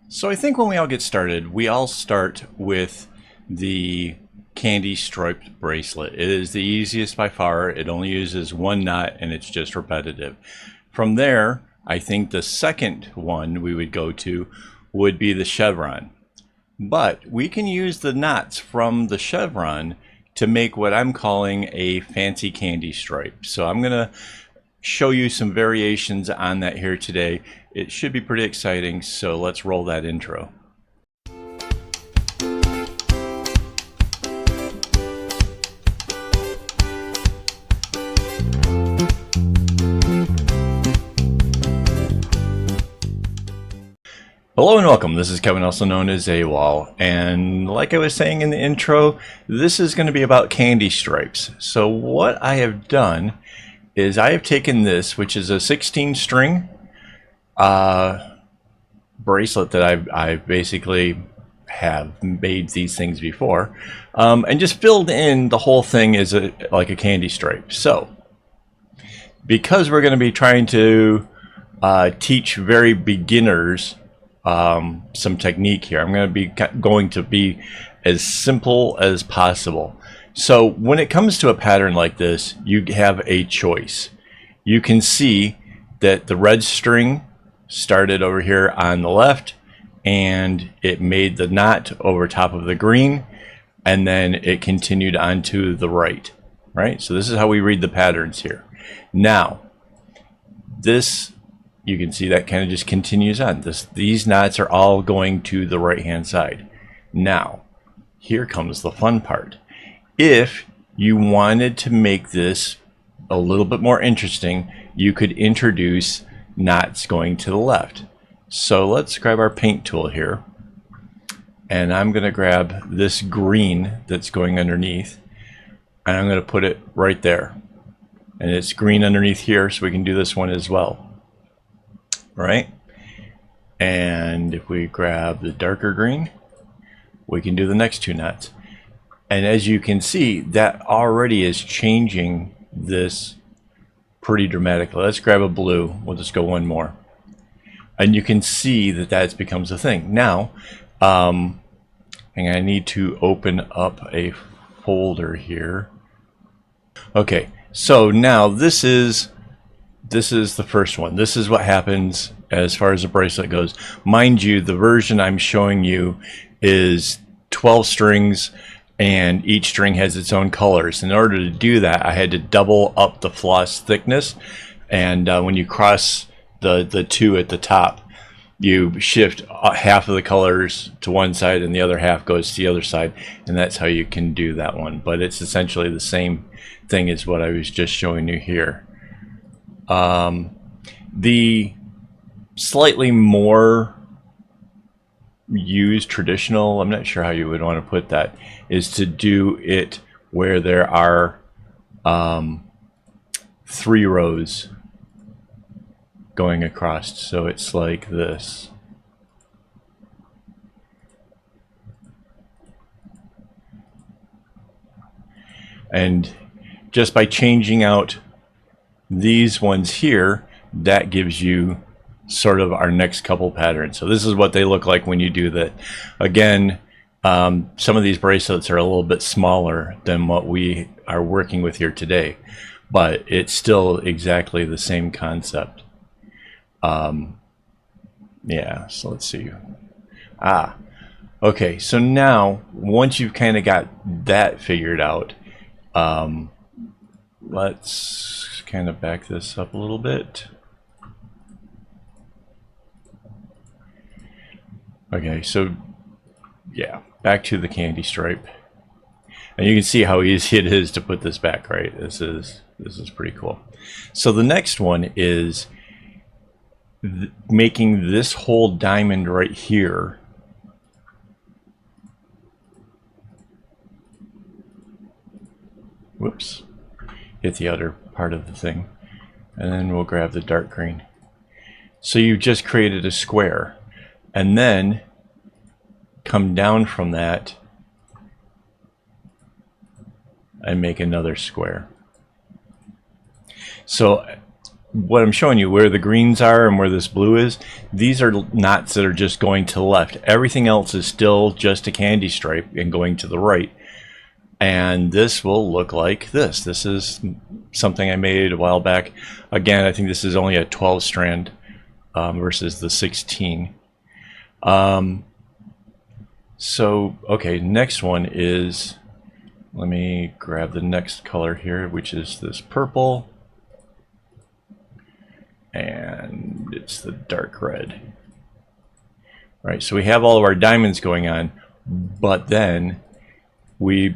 So I think when we all get started, we all start with the candy striped bracelet. It is the easiest by far. It only uses one knot and it's just repetitive. From there, I think the second one we would go to would be the chevron. But we can use the knots from the chevron to make what I'm calling a fancy candy stripe. So I'm gonna show you some variations on that here today. It should be pretty exciting, so let's roll that intro. Hello and welcome. This is Kevin, also known as AKAAWOL, and like I was saying in the intro, this is going to be about candy stripes. So what I have done is I have taken this, which is a 16 string bracelet that I basically have made these things before, and just filled in the whole thing as like a candy stripe. So because we're going to be trying to teach very beginners some technique here, I'm going to be as simple as possible. So when it comes to a pattern like this, you have a choice. You can see that the red string started over here on the left and it made the knot over top of the green, and then it continued on to the right. So this is how we read the patterns here. Now this, you can see that kind of just continues on. These knots are all going to the right hand side. Now here comes the fun part. If you wanted to make this a little bit more interesting, you could introduce knots going to the left. So let's grab our paint tool here, and I'm going to grab this green that's going underneath, and I'm going to put it right there. And it's green underneath here, so we can do this one as well. Right? And if we grab the darker green, we can do the next two knots. And as you can see, that already is changing this pretty dramatically. Let's grab a blue. We'll just go one more. And you can see that that becomes a thing. Now, and I need to open up a folder here. Okay, so now this is the first one. This is what happens as far as the bracelet goes. Mind you, the version I'm showing you is 12 strings, and each string has its own colors. In order to do that, I had to double up the floss thickness, and when you cross the two at the top, you shift half of the colors to one side and the other half goes to the other side, and that's how you can do that one. But it's essentially the same thing as what I was just showing you here. The slightly more used traditional, I'm not sure how you would want to put that, is to do it where there are 3 rows going across. So it's like this. And just by changing out these ones here, that gives you sort of our next couple patterns. So this is what they look like when you do that. Again, some of these bracelets are a little bit smaller than what we are working with here today, but it's still exactly the same concept. Yeah, so let's see. Okay, so now once you've kind of got that figured out, let's kind of back this up a little bit. Okay, so yeah, back to the candy stripe. And you can see how easy it is to put this back, right? This is pretty cool. So the next one is making this whole diamond right here whoops, hit the other part of the thing, and then we'll grab the dark green. So you just created a square, and then come down from that and make another square. So what I'm showing you, where the greens are and where this blue is, these are knots that are just going to the left. Everything else is still just a candy stripe and going to the right. And this will look like this. This is something I made a while back. Again, I think this is only a 12 strand versus the 16. So, okay, next one is, let me grab the next color here, which is this purple. And it's the dark red. Right, so we have all of our diamonds going on, but then we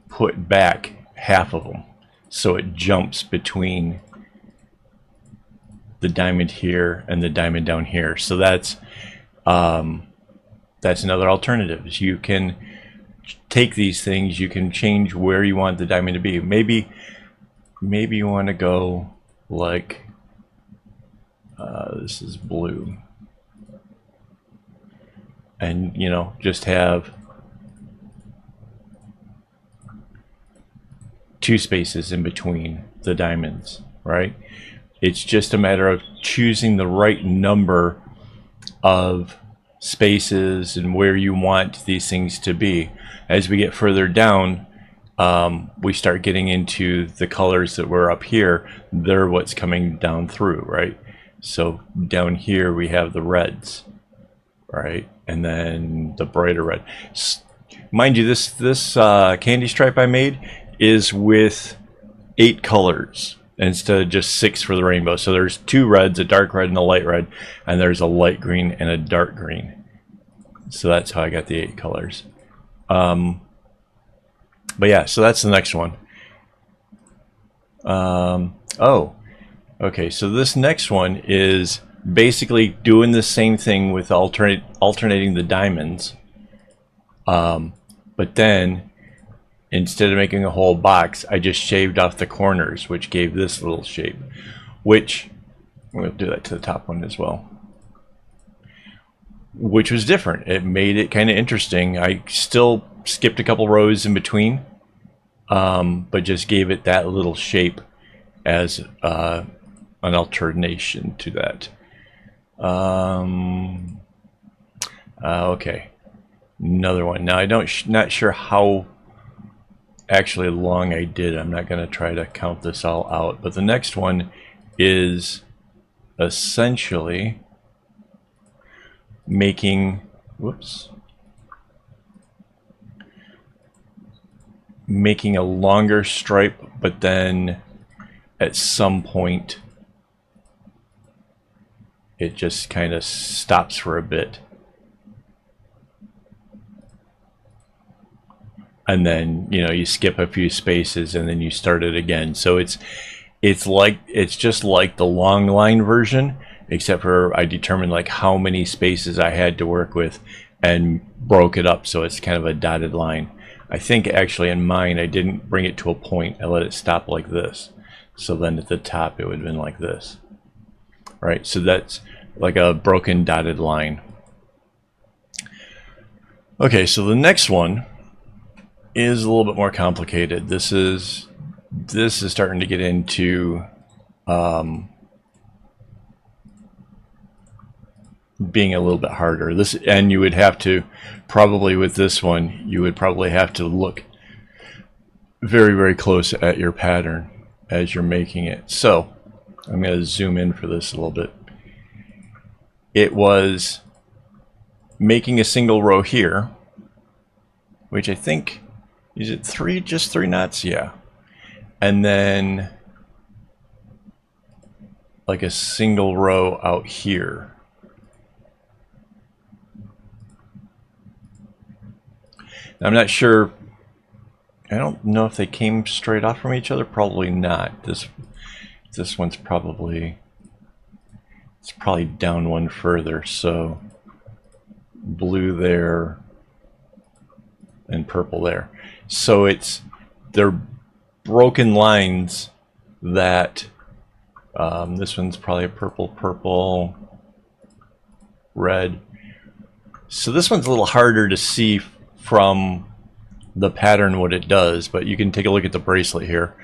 put back half of them. So it jumps between the diamond here and the diamond down here. So that's another alternative. You can take these things, you can change where you want the diamond to be. Maybe you want to go like this is blue, and you know, just have 2 spaces in between the diamonds, right? It's just a matter of choosing the right number of spaces and where you want these things to be. As we get further down, we start getting into the colors that were up here. They're what's coming down through, right? So down here we have the reds, right? And then the brighter red. Mind you, this candy stripe I made is with 8 colors instead of just 6 for the rainbow. So there's 2 reds, a dark red and a light red, and there's a light green and a dark green. So that's how I got the 8 colors. But yeah, so that's the next one. Oh, okay, so this next one is basically doing the same thing with alternating the diamonds. But then instead of making a whole box, I just shaved off the corners, which gave this little shape, which we'll do that to the top one as well, which was different. It made it kind of interesting. I still skipped a couple rows in between, but just gave it that little shape as an alternation to that. Okay, another one. Now not sure how actually long I did. I'm not going to try to count this all out, but the next one is essentially making a longer stripe, but then at some point it just kind of stops for a bit, and then, you know, you skip a few spaces and then you start it again. So it's just like the long line version, except for I determined like how many spaces I had to work with and broke it up so it's kind of a dotted line. I think actually in mine I didn't bring it to a point. I let it stop like this. So then at the top it would have been like this. Right, so that's like a broken dotted line. Okay, so the next one is a little bit more complicated. This is starting to get into being a little bit harder. And you would have to probably, with this one, you would probably have to look very, very close at your pattern as you're making it. So I'm going to zoom in for this a little bit. It was making a single row here, which I think, is it just 3 knots? Yeah. And then like a single row out here. Now, I'm not sure, I don't know if they came straight off from each other. Probably not. This one's probably, it's probably down one further. So blue there and purple there. So they're broken lines that this one's probably a purple, red. So this one's a little harder to see from the pattern what it does, but you can take a look at the bracelet here.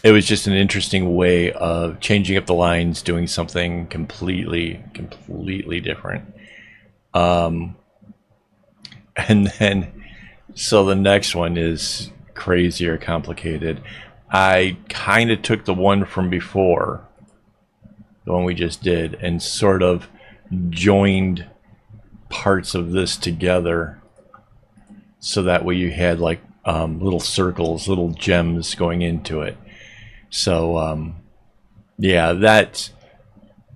it was just an interesting way of changing up the lines, doing something completely different. And then, so the next one is crazier complicated. I kind of took the one from before, the one we just did, and sort of joined parts of this together so that way you had like little circles, little gems going into it. So yeah, that's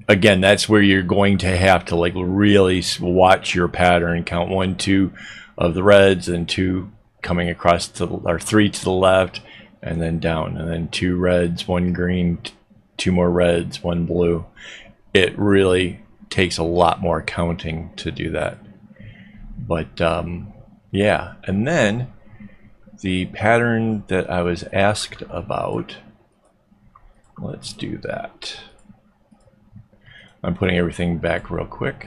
again, that's where you're going to have to like really watch your pattern, count 1, 2 of the reds, and 2 coming across to or 3 to the left, and then down, and then 2 reds, 1 green, 2 more reds, 1 blue. It really takes a lot more counting to do that. But yeah, and then the pattern that I was asked about, let's do that. I'm putting everything back real quick.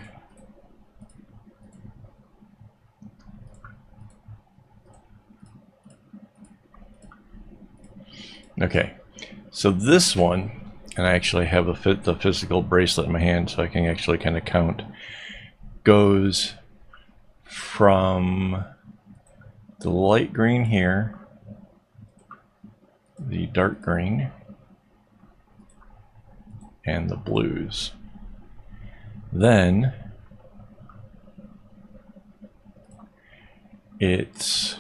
Okay, so this one, and I actually have the physical bracelet in my hand so I can actually kind of count, goes from the light green here, the dark green, and the blues. Then it's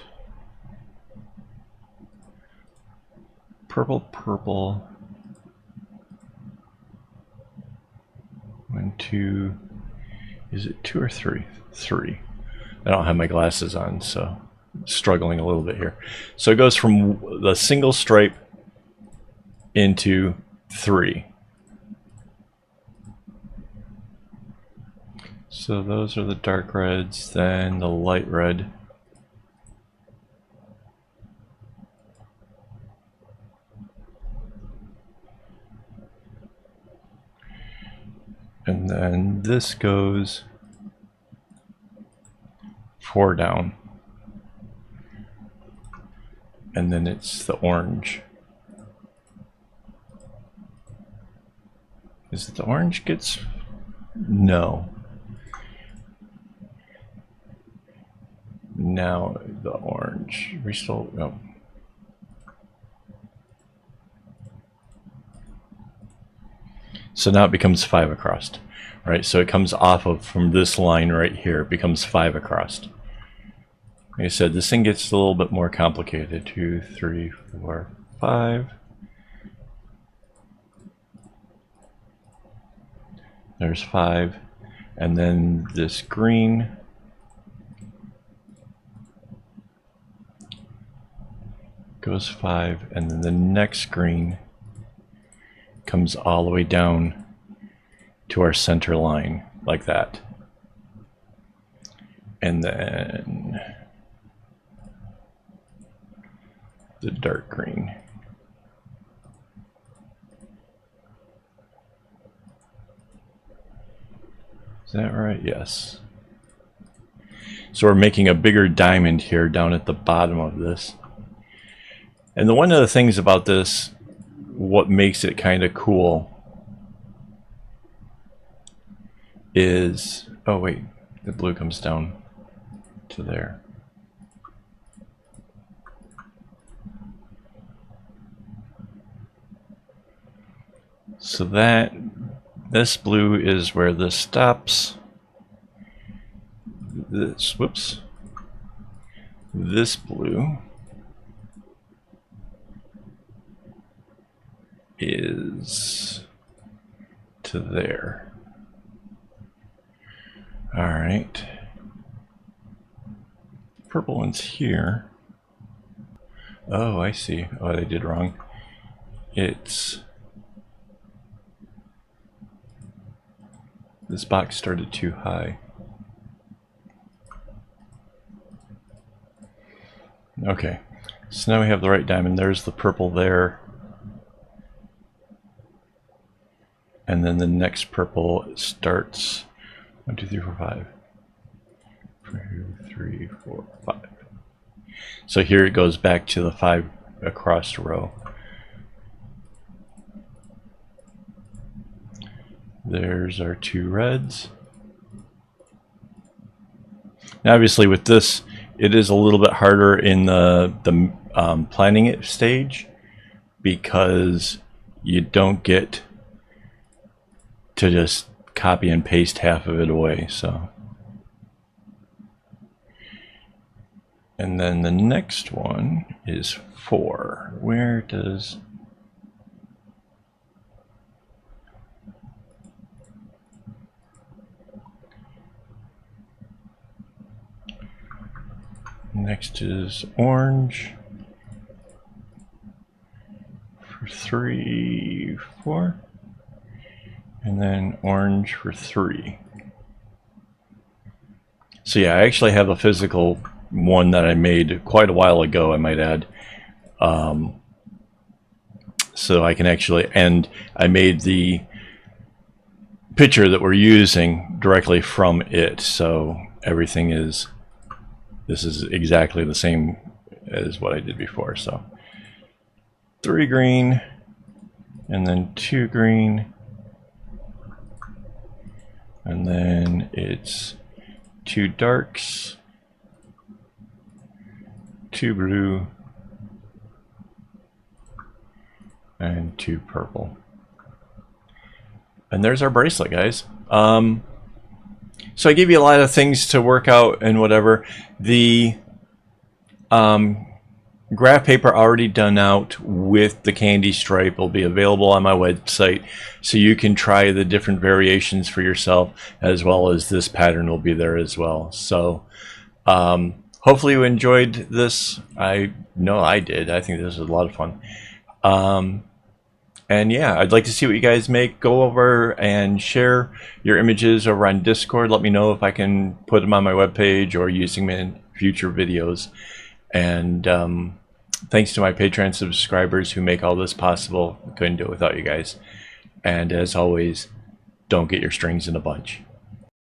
purple, purple, 1, 2, is it 2 or 3? 3. I don't have my glasses on, so I'm struggling a little bit here. So it goes from the single stripe into 3. So those are the dark reds, then the light red. And then this goes 4 down. And then it's the orange. Is it the orange gets? No. Now the orange. We still, no. So now it becomes 5 across, right? So it comes off of from this line right here, it becomes 5 across. Like I said, this thing gets a little bit more complicated. 2, 3, 4, 5. There's 5, and then this green goes 5, and then the next green comes all the way down to our center line, like that. And then the dark green. Is that right? Yes. So we're making a bigger diamond here down at the bottom of this. And one of the things about this, what makes it kind of cool, is, oh wait, the blue comes down to there. So that, this blue is where this stops. This, whoops. This blue is to there. All right. Purple one's here. Oh, I see. Oh, I did wrong. It's, this box started too high. Okay, so now we have the right diamond. There's the purple there. And then the next purple starts 1, 2, 3, 4, 5. 2, 3, 4, 5. So here it goes back to the 5 across the row. There's our 2 reds. Now obviously with this, it is a little bit harder in the planning it stage, because you don't get to just copy and paste half of it away. So, and then the next one is 4. Where does next is orange for 3, 4, and then orange for 3. So yeah, I actually have a physical one that I made quite a while ago, I might add. So I can actually, and I made the picture that we're using directly from it. So everything is, this is exactly the same as what I did before. So 3 green, and then 2 green, and then it's 2 darks, 2 blue, and 2 purple. And there's our bracelet, guys. So I gave you a lot of things to work out and whatever. The graph paper already done out with the candy stripe will be available on my website, so you can try the different variations for yourself, as well as this pattern will be there as well. So hopefully you enjoyed this. I know I did. I think this was a lot of fun. And yeah, I'd like to see what you guys make. Go over and share your images over on Discord. Let me know if I can put them on my webpage or using them in future videos. And thanks to my Patreon subscribers who make all this possible. I couldn't do it without you guys. And as always, don't get your strings in a bunch.